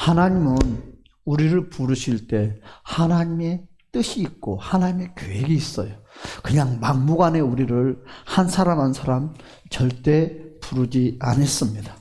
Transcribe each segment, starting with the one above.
하나님은 우리를 부르실 때 하나님의 뜻이 있고 하나님의 계획이 있어요. 그냥 막무가내 우리를 한 사람 한 사람 절대 부르지 않았습니다.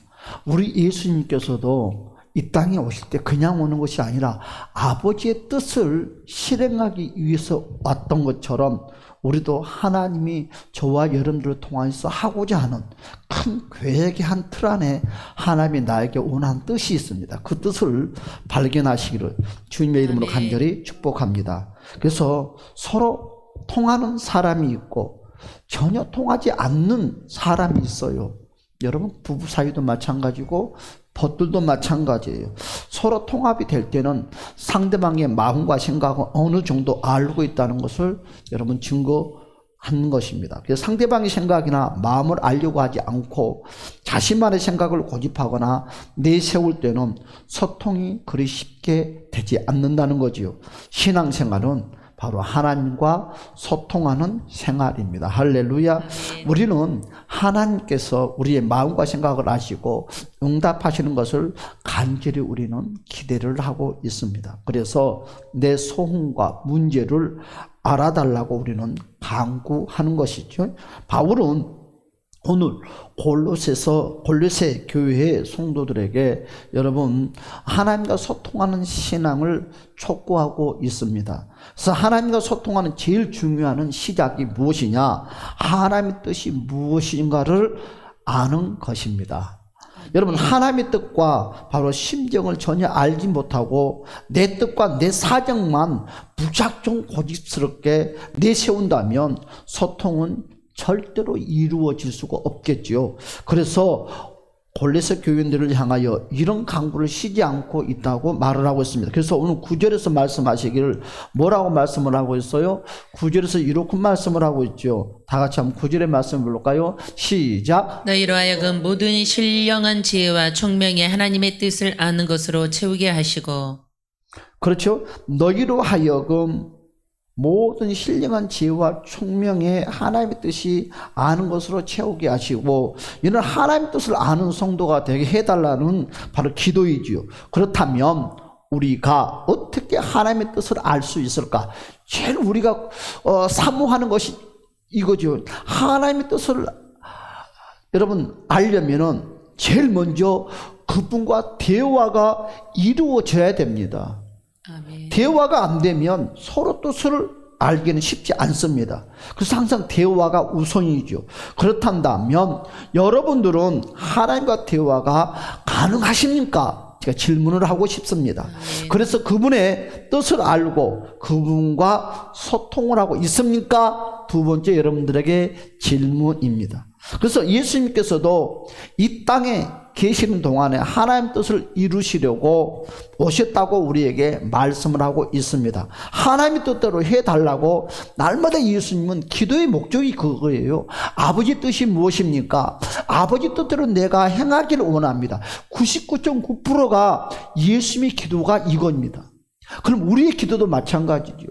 우리 예수님께서도 이 땅에 오실 때 그냥 오는 것이 아니라 아버지의 뜻을 실행하기 위해서 왔던 것처럼 우리도 하나님이 저와 여러분들을 통해서 하고자 하는 큰 계획의 한 틀 안에 하나님이 나에게 원하는 뜻이 있습니다. 그 뜻을 발견하시기를 주님의 이름으로 간절히 축복합니다. 그래서 서로 통하는 사람이 있고 전혀 통하지 않는 사람이 있어요. 여러분 부부 사이도 마찬가지고 벗들도 마찬가지예요. 서로 통합이 될 때는 상대방의 마음과 생각을 어느 정도 알고 있다는 것을 여러분 증거하는 것입니다. 그래서 상대방의 생각이나 마음을 알려고 하지 않고 자신만의 생각을 고집하거나 내세울 때는 소통이 그리 쉽게 되지 않는다는 거지요. 신앙생활은 바로 하나님과 소통하는 생활입니다. 할렐루야. 우리는 하나님께서 우리의 마음과 생각을 아시고 응답하시는 것을 간절히 우리는 기대를 하고 있습니다. 그래서 내 소원과 문제를 알아달라고 우리는 간구하는 것이죠. 바울은 오늘 골로새 교회의 성도들에게 여러분 하나님과 소통하는 신앙을 촉구하고 있습니다. 그래서 하나님과 소통하는 제일 중요한 시작이 무엇이냐? 하나님의 뜻이 무엇인가를 아는 것입니다. 여러분 하나님의 뜻과 바로 심정을 전혀 알지 못하고 내 뜻과 내 사정만 무작정 고집스럽게 내세운다면 소통은 절대로 이루어질 수가 없겠지요. 그래서 골로새 교인들을 향하여 이런 강구를 쉬지 않고 있다고 말을 하고 있습니다. 그래서 오늘 9절에서 말씀하시기를 뭐라고 말씀을 하고 있어요? 9절에서 이렇게 말씀을 하고 있죠. 다 같이 한번 9절의 말씀을 볼까요? 시작. 너희로 하여금 모든 신령한 지혜와 총명의 하나님의 뜻을 아는 것으로 채우게 하시고. 그렇죠. 너희로 하여금 모든 신령한 지혜와 총명의 하나님의 뜻이 아는 것으로 채우게 하시고, 이런 하나님의 뜻을 아는 성도가 되게 해달라는 바로 기도이지요. 그렇다면 우리가 어떻게 하나님의 뜻을 알 수 있을까? 제일 우리가 사모하는 것이 이거죠. 하나님의 뜻을 여러분 알려면은 제일 먼저 그분과 대화가 이루어져야 됩니다. 아멘. 대화가 안 되면 서로 뜻을 알기는 쉽지 않습니다. 그래서 항상 대화가 우선이죠. 그렇단다면 여러분들은 하나님과 대화가 가능하십니까? 제가 질문을 하고 싶습니다. 그래서 그분의 뜻을 알고 그분과 소통을 하고 있습니까? 두 번째 여러분들에게 질문입니다. 그래서 예수님께서도 이 땅에 계시는 동안에 하나님 뜻을 이루시려고 오셨다고 우리에게 말씀을 하고 있습니다. 하나님의 뜻대로 해달라고 날마다 예수님은 기도의 목적이 그거예요. 아버지 뜻이 무엇입니까? 아버지 뜻대로 내가 행하기를 원합니다. 99.9%가 예수님의 기도가 이겁니다. 그럼 우리의 기도도 마찬가지죠.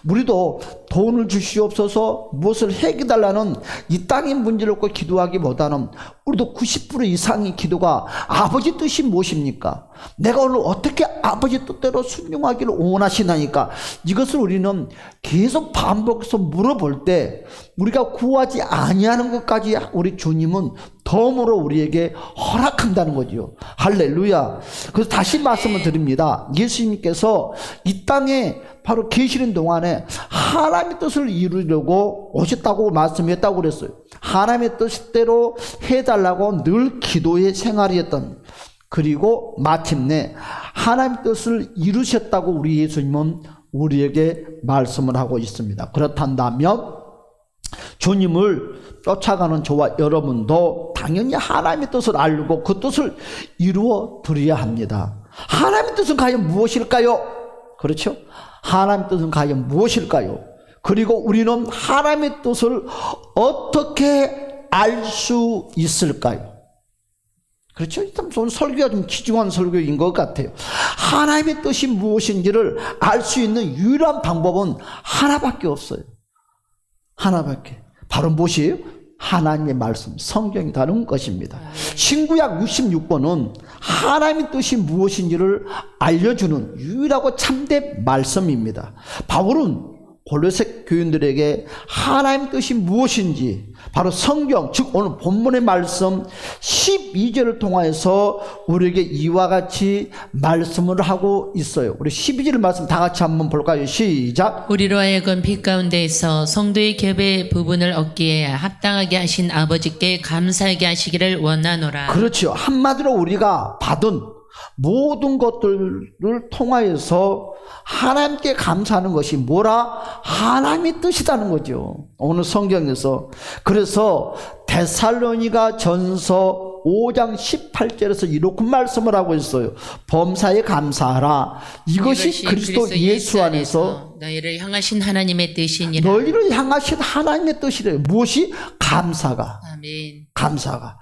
우리도 돈을 주시옵소서 무엇을 해달라는 이 땅의 문제를 놓고 기도하기보다는 우리도 90% 이상의 기도가 아버지 뜻이 무엇입니까? 내가 오늘 어떻게 아버지 뜻대로 순종하기를 원하시나니까, 이것을 우리는 계속 반복해서 물어볼 때 우리가 구하지 아니하는 것까지 우리 주님은 덤으로 우리에게 허락한다는 거죠. 할렐루야. 그래서 다시 말씀을 드립니다. 예수님께서 이 땅에 바로 계시는 동안에 하나님의 뜻을 이루려고 오셨다고 말씀했다고 그랬어요. 하나님의 뜻대로 해달라고 늘 기도의 생활이었던, 그리고 마침내 하나님의 뜻을 이루셨다고 우리 예수님은 우리에게 말씀을 하고 있습니다. 그렇단다면 주님을 쫓아가는 저와 여러분도 당연히 하나님의 뜻을 알고 그 뜻을 이루어 드려야 합니다. 하나님의 뜻은 과연 무엇일까요? 그렇죠? 하나님의 뜻은 과연 무엇일까요? 그리고 우리는 하나님의 뜻을 어떻게 알 수 있을까요? 그렇죠? 일단 오늘 설교가 좀 귀중한 설교인 것 같아요. 하나님의 뜻이 무엇인지를 알 수 있는 유일한 방법은 하나밖에 없어요. 하나밖에. 바로 무엇이에요? 하나님의 말씀, 성경이라는 것입니다. 신구약 66권은 하나님의 뜻이 무엇인지를 알려주는 유일하고 참된 말씀입니다. 바울은 골로새 교인들에게 하나님의 뜻이 무엇인지 바로 성경, 즉 오늘 본문의 말씀 12절을 통하여서 우리에게 이와 같이 말씀을 하고 있어요. 우리 12절 말씀 다 같이 한번 볼까요? 시작. 우리로 하여금 빛 가운데에서 성도의 겹의 부분을 얻기에 합당하게 하신 아버지께 감사하게 하시기를 원하노라. 그렇죠. 한마디로 우리가 받은 모든 것들을 통하여서 하나님께 감사하는 것이 뭐라? 하나님의 뜻이라는 거죠. 오늘 성경에서. 그래서 데살로니가 전서 5장 18절에서 이렇게 말씀을 하고 있어요. 범사에 감사하라. 이것이 그리스도 예수 안에서 너희를 향하신 하나님의 뜻이니라. 너희를 향하신 하나님의 뜻이래요. 무엇이? 감사가. 아멘. 감사가.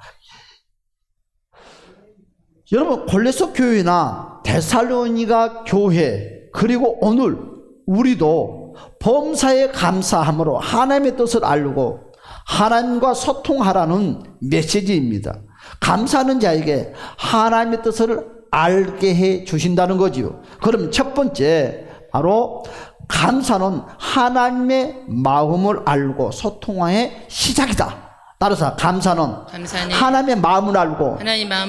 여러분 골로새 교회나 데살로니가 교회 그리고 오늘 우리도 범사에 감사함으로 하나님의 뜻을 알고 하나님과 소통하라는 메시지입니다. 감사하는 자에게 하나님의 뜻을 알게 해 주신다는 거지요. 그럼 첫 번째 바로 감사는 하나님의 마음을 알고 소통의 시작이다. 따라서 감사는 하나님의 마음을 알고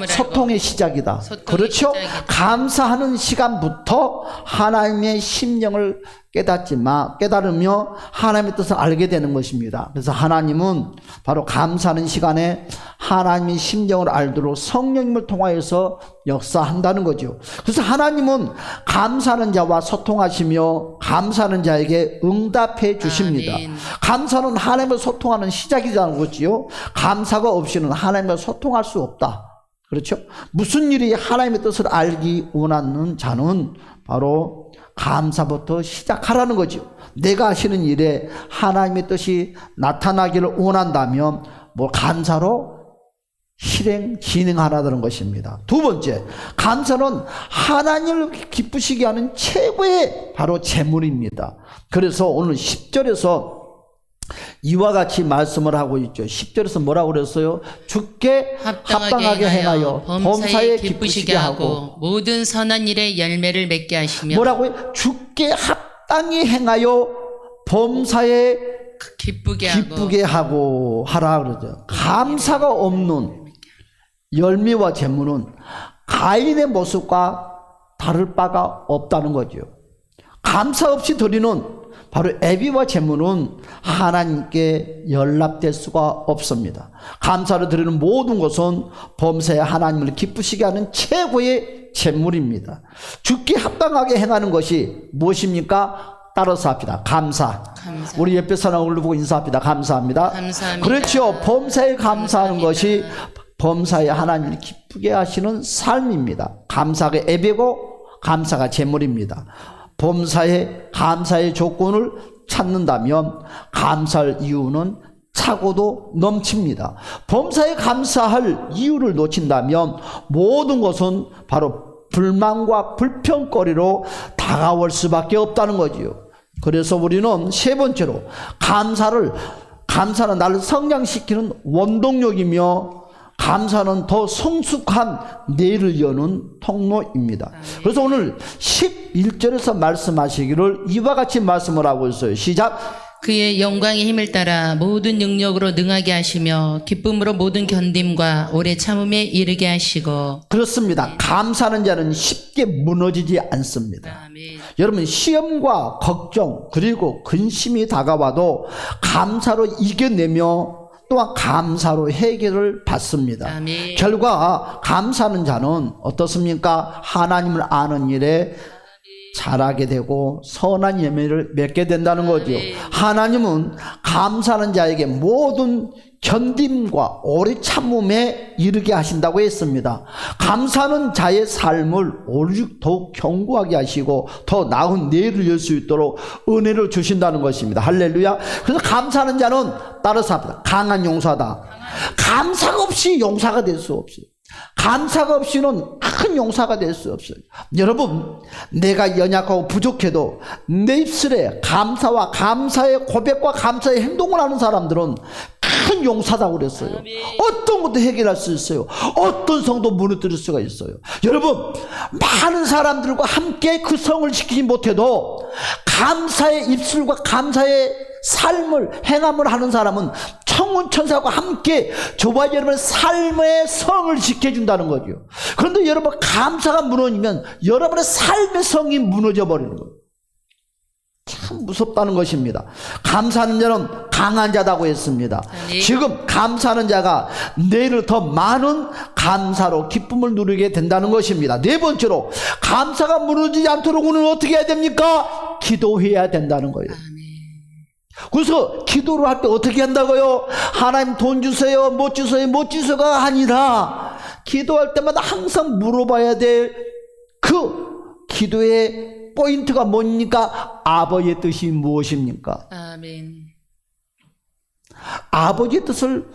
소통의 시작이다. 그렇죠? 감사하는 시간부터 하나님의 심령을 깨달으며 하나님의 뜻을 알게 되는 것입니다. 그래서 하나님은 바로 감사하는 시간에 하나님의 심령을 알도록 성령님을 통하여서 역사한다는 거죠. 그래서 하나님은 감사하는 자와 소통하시며 감사하는 자에게 응답해 주십니다. 아멘. 감사는 하나님과 소통하는 시작이라는 거지요. 감사가 없이는 하나님과 소통할 수 없다. 그렇죠? 무슨 일이 하나님의 뜻을 알기 원하는 자는 바로 감사부터 시작하라는 거죠. 내가 하시는 일에 하나님의 뜻이 나타나기를 원한다면 감사로 진행하라는 것입니다. 두 번째, 감사는 하나님을 기쁘시게 하는 최고의 바로 재물입니다. 그래서 오늘 10절에서 이와 같이 말씀을 하고 있죠. 10절에서 뭐라고 그랬어요? 주께 합당하게 행하여 범사에 기쁘시게 하고 모든 선한 일에 열매를 맺게 하시며 뭐라고요? 주께 합당히 행하여 범사에 기쁘게 하고 하라 그러죠. 감사가 없는 열매와 재물은 가인의 모습과 다를 바가 없다는 거죠. 감사 없이 드리는 바로 애비와 제물은 하나님께 연락될 수가 없습니다. 감사를 드리는 모든 것은 범사에 하나님을 기쁘시게 하는 최고의 제물입니다. 주께 합당하게 행하는 것이 무엇입니까? 따라서 합시다. 감사. 우리 옆에 사람 얼굴 보고 인사합니다. 감사합니다. 그렇죠. 범사에 감사하는 것이 범사에 하나님을 기쁘게 하시는 삶입니다. 감사가 애비고 감사가 제물입니다. 범사에 감사의 조건을 찾는다면 감사할 이유는 차고도 넘칩니다. 범사에 감사할 이유를 놓친다면 모든 것은 바로 불만과 불평거리로 다가올 수밖에 없다는 거지요. 그래서 우리는 세 번째로 감사는 나를 성장시키는 원동력이며 감사는 더 성숙한 내일을 여는 통로입니다. 그래서 오늘 11절에서 말씀하시기를 이와 같이 말씀을 하고 있어요. 시작. 그의 영광의 힘을 따라 모든 능력으로 능하게 하시며 기쁨으로 모든 견딤과 오래 참음에 이르게 하시고. 그렇습니다. 감사하는 자는 쉽게 무너지지 않습니다. 아멘. 여러분 시험과 걱정 그리고 근심이 다가와도 감사로 이겨내며 또한 감사로 해결을 받습니다. 아멘. 결과 감사하는 자는 어떻습니까? 하나님을 아는 일에 잘하게 되고 선한 열매를 맺게 된다는 거죠. 하나님은 감사하는 자에게 모든 견딤과 오래 참음에 이르게 하신다고 했습니다. 감사하는 자의 삶을 오직 더욱 견고하게 하시고 더 나은 내일을 열 수 있도록 은혜를 주신다는 것입니다. 할렐루야. 그래서 감사하는 자는 따라서 합니다. 강한 용사다. 감사가 없이 용사가 될 수 없어요. 감사가 없이는 큰 용사가 될 수 없어요. 여러분, 내가 연약하고 부족해도 내 입술에 감사와 감사의 고백과 감사의 행동을 하는 사람들은 큰 용사다고 그랬어요. 어떤 것도 해결할 수 있어요. 어떤 성도 무너뜨릴 수가 있어요. 여러분, 많은 사람들과 함께 그 성을 지키지 못해도 감사의 입술과 감사의 삶을 행함을 하는 사람은 천군천사와 함께 저와 여러분의 삶의 성을 지켜준다는 거죠. 그런데 여러분, 감사가 무너지면 여러분의 삶의 성이 무너져 버리는 거예요. 참 무섭다는 것입니다. 감사하는 자는 강한 자다고 했습니다. 지금 감사하는 자가 내일 더 많은 감사로 기쁨을 누리게 된다는 것입니다. 네 번째로, 감사가 무너지지 않도록 우리는 어떻게 해야 됩니까? 기도해야 된다는 거예요. 그래서 기도를 할 때 어떻게 한다고요? 하나님 돈 주세요, 못 주세요, 못 주세요가 아니라 기도할 때마다 항상 물어봐야 될 그 기도의 포인트가 뭡니까? 아버지의 뜻이 무엇입니까? 아멘. 아버지의 뜻을,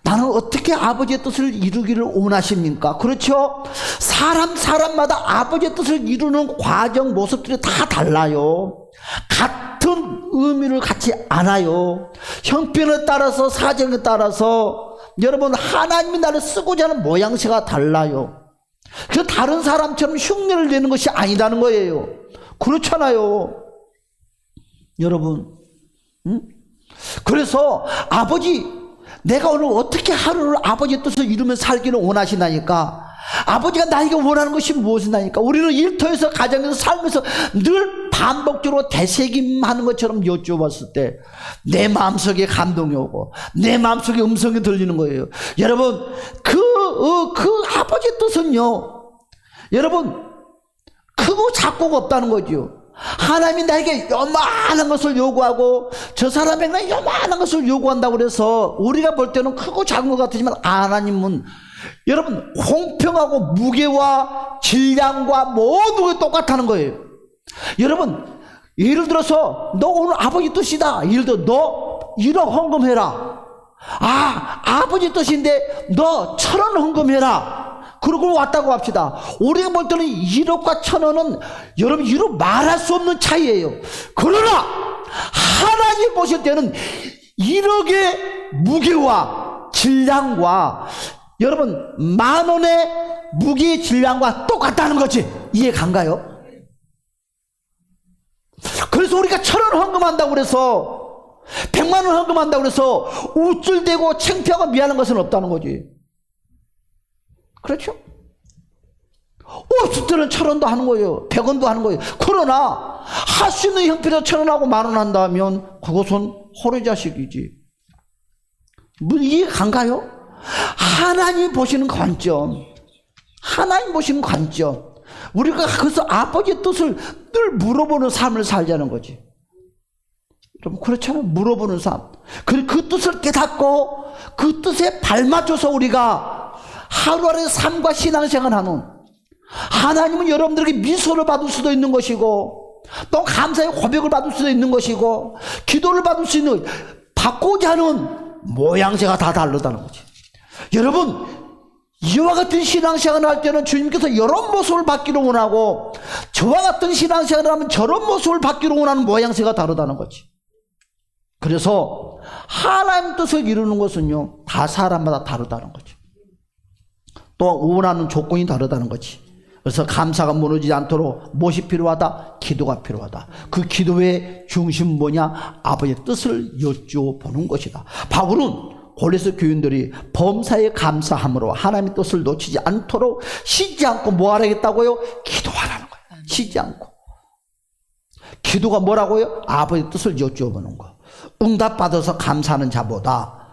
나는 어떻게 아버지의 뜻을 이루기를 원하십니까? 그렇죠? 사람마다 아버지의 뜻을 이루는 과정, 모습들이 다 달라요. 같은 의미를 갖지 않아요. 형편에 따라서, 사정에 따라서 여러분, 하나님이 나를 쓰고자 하는 모양새가 달라요. 그래서 다른 사람처럼 흉내를 내는 것이 아니라는 거예요. 그렇잖아요, 여러분. 그래서 아버지, 내가 오늘 어떻게 하루를 아버지의 뜻을 이루며 살기를 원하시나니까, 아버지가 나에게 원하는 것이 무엇이나니까, 우리는 일터에서, 가정에서, 삶에서 늘 반복적으로 되새김하는 것처럼 여쭤봤을 때 내 마음속에 감동이 오고 내 마음속에 음성이 들리는 거예요. 여러분, 그 아버지의 뜻은요, 여러분, 크고 작고가 없다는 거죠. 하나님이 나에게 요만한 것을 요구하고 저 사람에게 요만한 것을 요구한다고 그래서 우리가 볼 때는 크고 작은 것 같지만, 하나님은 여러분 공평하고 무게와 질량과 모든 게 똑같다는 거예요. 여러분, 예를 들어서 너 오늘 아버지 뜻이다, 예를 들어 너 1억 헌금해라. 아버지 뜻인데 너 1,000원 헌금해라. 그러고 왔다고 합시다. 우리가 볼 때는 1억과 1,000원은 여러분 이루 말할 수 없는 차이예요. 그러나 하나님 보실 때는 1억의 무게와 질량과 여러분 10,000원의 무게의 질량과 똑같다는 거지. 이해 간가요? 그래서 우리가 1,000원 헌금한다고 그래서 100만 원 헌금한다고 그래서 우쭐대고 창피하고 미안한 것은 없다는 거지. 그렇죠? 없을 때는 1,000원도 하는 거예요. 100원도 하는 거예요. 그러나 할 수 있는 형편에서 1,000원 하고 10,000원 한다면 그것은 호래자식이지. 뭐 이해 간가요? 하나님 보시는 관점, 하나님 보시는 관점, 우리가 그래서 아버지의 뜻을 늘 물어보는 삶을 살자는 거지. 좀 그렇잖아요. 물어보는 삶. 그 뜻을 깨닫고 그 뜻에 발맞춰서 우리가 하루하루의 삶과 신앙생활을 하는, 하나님은 여러분들에게 미소를 받을 수도 있는 것이고 또 감사의 고백을 받을 수도 있는 것이고 기도를 받을 수 있는, 받고자 하는 모양새가 다 다르다는 거지. 여러분, 이와 같은 신앙생활을 할 때는 주님께서 이런 모습을 받기를 원하고 저와 같은 신앙생활을 하면 저런 모습을 받기를 원하는 모양새가 다르다는 거지. 그래서 하나님 뜻을 이루는 것은요, 다 사람마다 다르다는 거지. 또 원하는 조건이 다르다는 거지. 그래서 감사가 무너지지 않도록 무엇이 필요하다? 기도가 필요하다. 그 기도의 중심은 뭐냐? 아버지의 뜻을 여쭤보는 것이다. 바울은 골로새 교인들이 범사에 감사함으로 하나님의 뜻을 놓치지 않도록 쉬지 않고 뭐 하라겠다고요? 기도하라는 거예요. 쉬지 않고. 기도가 뭐라고요? 아버지의 뜻을 여쭤보는 거. 응답받아서 감사하는 자보다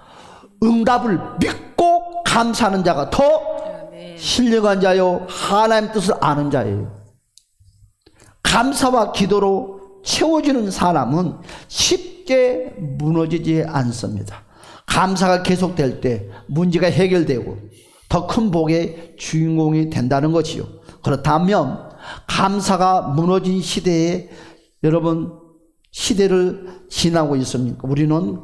응답을 믿고 감사하는 자가 더 신령한 자요, 하나님의 뜻을 아는 자예요. 감사와 기도로 채워지는 사람은 쉽게 무너지지 않습니다. 감사가 계속될 때 문제가 해결되고 더 큰 복의 주인공이 된다는 것이요. 그렇다면 감사가 무너진 시대에 여러분 시대를 지나고 있습니까? 우리는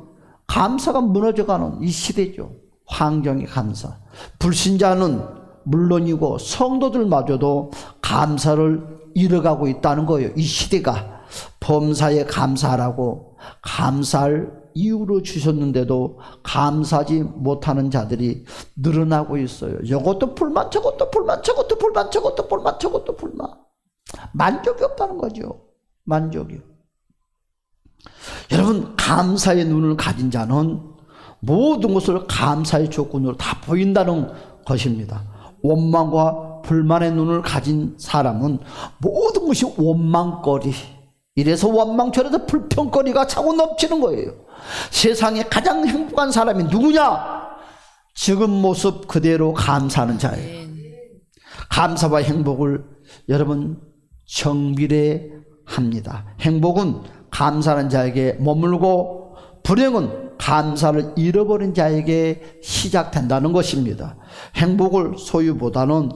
감사가 무너져가는 이 시대죠. 환경의 감사. 불신자는 물론이고 성도들마저도 감사를 잃어가고 있다는 거예요. 이 시대가 범사에 감사하라고 감사할 이유로 주셨는데도 감사하지 못하는 자들이 늘어나고 있어요. 이것도 불만, 저것도 불만, 저것도 불만, 저것도 불만, 저것도 불만. 만족이 없다는 거죠. 만족이. 여러분, 감사의 눈을 가진 자는 모든 것을 감사의 조건으로 다 보인다는 것입니다. 원망과 불만의 눈을 가진 사람은 모든 것이 원망거리, 이래서 원망처럼 불평거리가 차고 넘치는 거예요. 세상에 가장 행복한 사람이 누구냐? 지금 모습 그대로 감사하는 자예요. 감사와 행복을 여러분 정비례합니다. 행복은 감사하는 자에게 머물고 불행은 감사를 잃어버린 자에게 시작된다는 것입니다. 행복은 소유보다는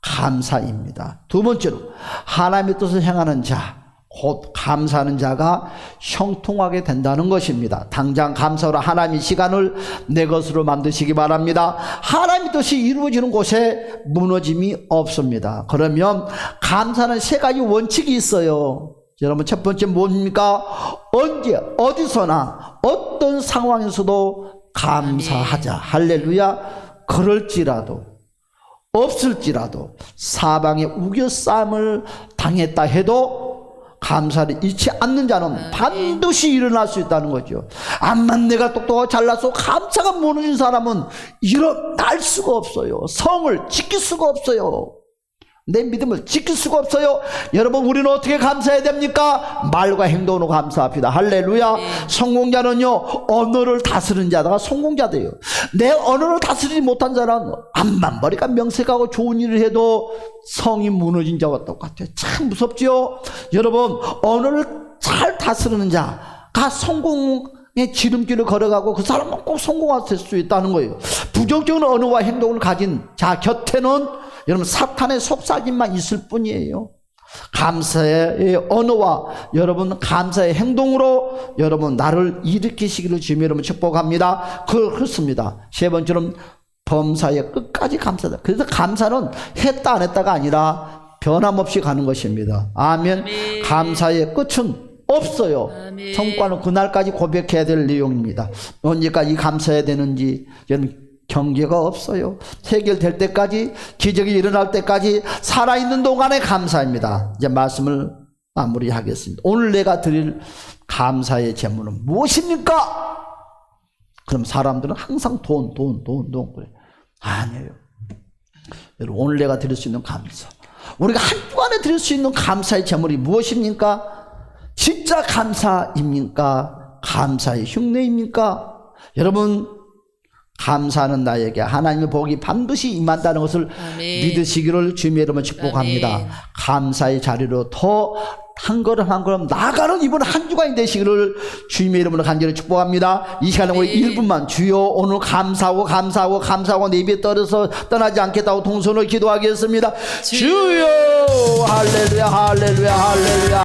감사입니다. 두 번째로, 하나님의 뜻을 행하는 자, 곧 감사하는 자가 형통하게 된다는 것입니다. 당장 감사로 하나님의 시간을 내 것으로 만드시기 바랍니다. 하나님의 뜻이 이루어지는 곳에 무너짐이 없습니다. 그러면 감사는 세 가지 원칙이 있어요. 여러분, 첫 번째 뭡니까? 언제 어디서나 어떤 상황에서도 감사하자. 할렐루야. 그럴지라도 없을지라도 사방에 우겨싸움을 당했다 해도 감사를 잃지 않는 자는 반드시 일어날 수 있다는 거죠. 암만 내가 똑똑하고 잘나서 감사가 무너진 사람은 일어날 수가 없어요. 성을 지킬 수가 없어요. 내 믿음을 지킬 수가 없어요. 여러분, 우리는 어떻게 감사해야 됩니까? 말과 행동으로 감사합니다. 할렐루야. 성공자는요, 언어를 다스리는 자가 성공자돼요. 내 언어를 다스리지 못한 자는 암만 머리가 명색하고 좋은 일을 해도 성이 무너진 자와 똑같아요. 참 무섭죠. 여러분, 언어를 잘 다스리는 자가 성공의 지름길을 걸어가고 그 사람은 꼭 성공할 수 있다는 거예요. 부정적인 언어와 행동을 가진 자 곁에는 여러분 사탄의 속삭임만 있을 뿐이에요. 감사의 언어와 여러분 감사의 행동으로 여러분 나를 일으키시기를 주님의 이름으로 축복합니다. 그렇습니다. 세 번째로 범사에 끝까지 감사다. 그래서 감사는 했다 안 했다가 아니라 변함없이 가는 것입니다. 아멘. 아멘. 감사의 끝은 없어요. 아멘. 성과는 그날까지 고백해야 될 내용입니다. 언제까지 감사해야 되는지 여러분 경계가 없어요. 해결될 때까지, 기적이 일어날 때까지 살아있는 동안에 감사입니다. 이제 말씀을 마무리하겠습니다. 오늘 내가 드릴 감사의 제물은 무엇입니까? 그럼 사람들은 항상 돈 그래. 아니에요. 여러분, 오늘 내가 드릴 수 있는 감사, 우리가 한 주간에 드릴 수 있는 감사의 제물이 무엇입니까? 진짜 감사입니까? 감사의 흉내입니까? 여러분, 감사하는 나에게 하나님의 복이 반드시 임한다는 것을 아멘. 믿으시기를 주님의 이름으로 축복합니다. 아멘. 감사의 자리로 더 한 걸음 한 걸음 나아가는 이번 한 주간이 되시기를 주님의 이름으로 간절히 축복합니다. 이 시간에 우리 1분만 주여 오늘 감사하고 내 입에 떨어서 떠나지 않겠다고 동선을 기도하겠습니다. 주여 할렐루야 할렐루야 할렐루야.